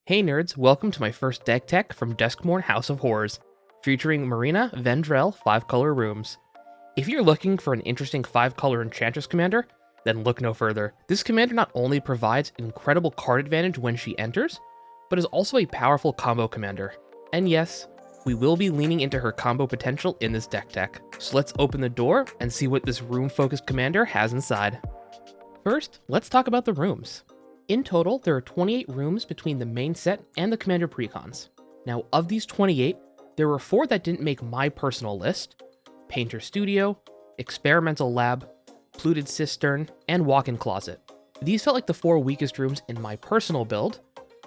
Hey nerds, welcome to my first deck tech from Duskmourn House of Horrors, featuring Marina, Vendrell, 5-color rooms. If you're looking for an interesting 5-color enchantress commander, then look no further. This commander not only provides incredible card advantage when she enters, but is also a powerful combo commander. And yes, we will be leaning into her combo potential in this deck tech. So let's open the door and see what this room-focused commander has inside. First, let's talk about the rooms. In total, there are 28 rooms between the main set and the commander precons. Now, of these 28, there were 4 that didn't make my personal list: Painter Studio, Experimental Lab, Fluted Cistern, and Walk-in Closet. These felt like the 4 weakest rooms in my personal build,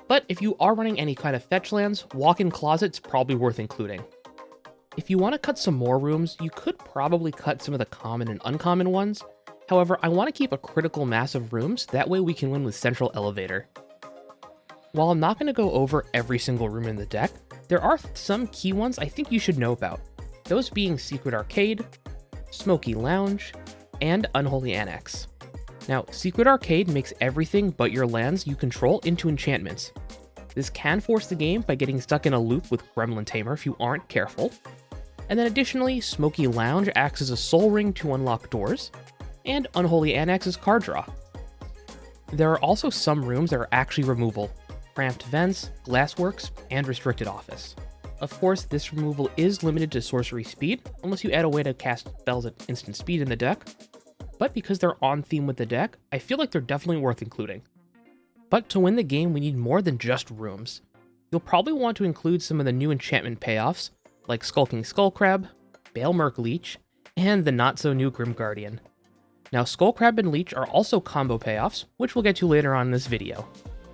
but if you are running any kind of fetch lands, Walk-in Closet's probably worth including. If you want to cut some more rooms, you could probably cut some of the common and uncommon ones. However, I want to keep a critical mass of rooms, that way we can win with Central Elevator. While I'm not going to go over every single room in the deck, there are some key ones I think you should know about, those being Secret Arcade, Smoky Lounge, and Unholy Annex. Now, Secret Arcade makes everything but your lands you control into enchantments. This can force the game by getting stuck in a loop with Gremlin Tamer if you aren't careful. And then additionally, Smoky Lounge acts as a soul ring to unlock doors, and Unholy Annex is card draw. There are also some rooms that are actually removable: Cramped Vents, Glassworks, and Restricted Office. Of course, this removal is limited to sorcery speed, unless you add a way to cast spells at instant speed in the deck, but because they're on theme with the deck, I feel like they're definitely worth including. But to win the game, we need more than just rooms. You'll probably want to include some of the new enchantment payoffs, like Skulking Skullcrab, Balemerc Leech, and the not-so-new Grim Guardian. Now, Skullcrab and Leech are also combo payoffs, which we'll get to later on in this video.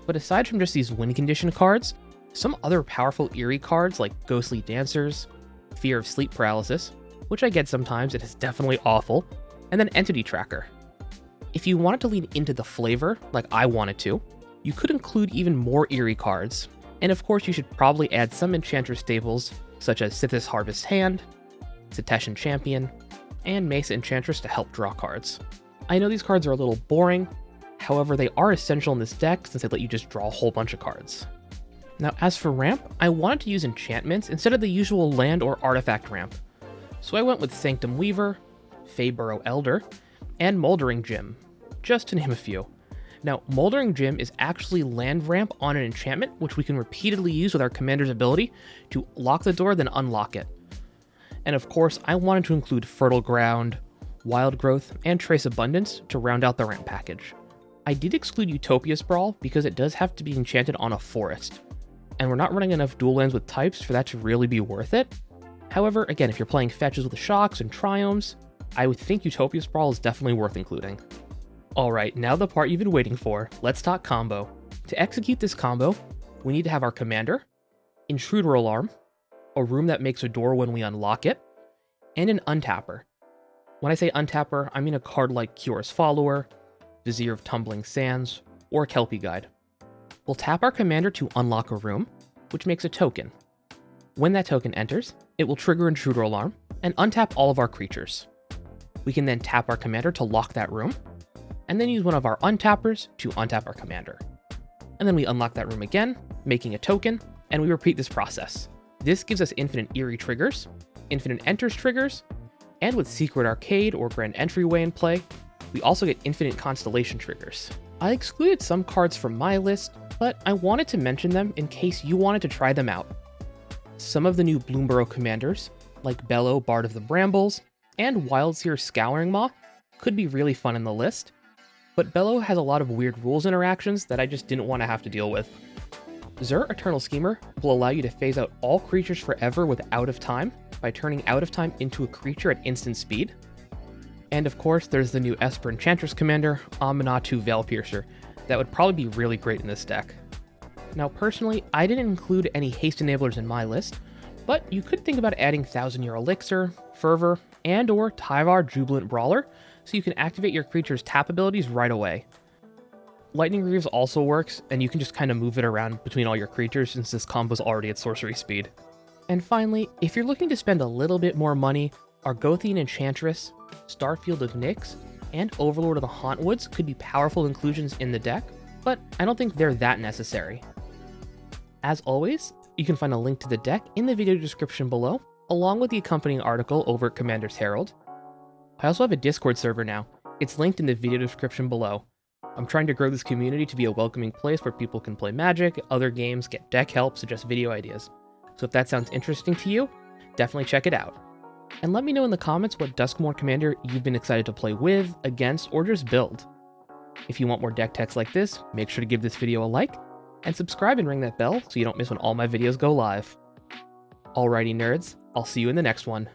But aside from just these win condition cards, some other powerful eerie cards like Ghostly Dancers, Fear of Sleep Paralysis, which I get sometimes, it is definitely awful, and then Entity Tracker. If you wanted to lean into the flavor, like I wanted to, you could include even more eerie cards, and of course you should probably add some Enchantress staples, such as Sithis Harvest Hand, Seteshan Champion, and Mesa Enchantress to help draw cards. I know these cards are a little boring, however they are essential in this deck since they let you just draw a whole bunch of cards. Now as for ramp, I wanted to use enchantments instead of the usual land or artifact ramp, so I went with Sanctum Weaver, Feyburrow Elder, and Moldering Gym, just to name a few. Now, Moldering Gym is actually land ramp on an enchantment, which we can repeatedly use with our commander's ability to lock the door, then unlock it. And of course, I wanted to include Fertile Ground, Wild Growth, and Trace Abundance to round out the ramp package. I did exclude Utopia Sprawl because it does have to be enchanted on a forest, and we're not running enough dual lands with types for that to really be worth it. However, again, if you're playing fetches with shocks and triomes, I would think Utopia Sprawl is definitely worth including. Alright, now the part you've been waiting for, let's talk combo. To execute this combo, we need to have our commander, Intruder Alarm, a room that makes a door when we unlock it, and an untapper. When I say untapper, I mean a card like Curious Follower, Vizier of Tumbling Sands, or Kelpie Guide. We'll tap our commander to unlock a room, which makes a token. When that token enters, it will trigger Intruder Alarm and untap all of our creatures. We can then tap our commander to lock that room, and then use one of our untappers to untap our commander. And then we unlock that room again, making a token, and we repeat this process. This gives us infinite eerie triggers, infinite enters triggers, and with Secret Arcade or Grand Entryway in play, we also get infinite constellation triggers. I excluded some cards from my list, but I wanted to mention them in case you wanted to try them out. Some of the new Bloomburrow commanders, like Bellow, Bard of the Brambles, and Wildseer Scouring Maw, could be really fun in the list, but Bellow has a lot of weird rules interactions that I just didn't want to have to deal with. Zur Eternal Schemer will allow you to phase out all creatures forever with Out of Time by turning Out of Time into a creature at instant speed. And of course, there's the new Esper Enchantress commander, Aminatu Veilpiercer, that would probably be really great in this deck. Now personally, I didn't include any haste enablers in my list, but you could think about adding Thousand Year Elixir, Fervor, and or Tyvar Jubilant Brawler, so you can activate your creature's tap abilities right away. Lightning Greaves also works, and you can just kind of move it around between all your creatures since this combo's already at sorcery speed. And finally, if you're looking to spend a little bit more money, Argothian Enchantress, Starfield of Nyx, and Overlord of the Hauntwoods could be powerful inclusions in the deck, but I don't think they're that necessary. As always, you can find a link to the deck in the video description below, along with the accompanying article over at Commander's Herald. I also have a Discord server now. It's linked in the video description below. I'm trying to grow this community to be a welcoming place where people can play Magic, other games, get deck help, suggest video ideas. So if that sounds interesting to you, definitely check it out. And let me know in the comments what Duskmourn commander you've been excited to play with, against, or just build. If you want more deck techs like this, make sure to give this video a like, and subscribe and ring that bell so you don't miss when all my videos go live. Alrighty nerds, I'll see you in the next one.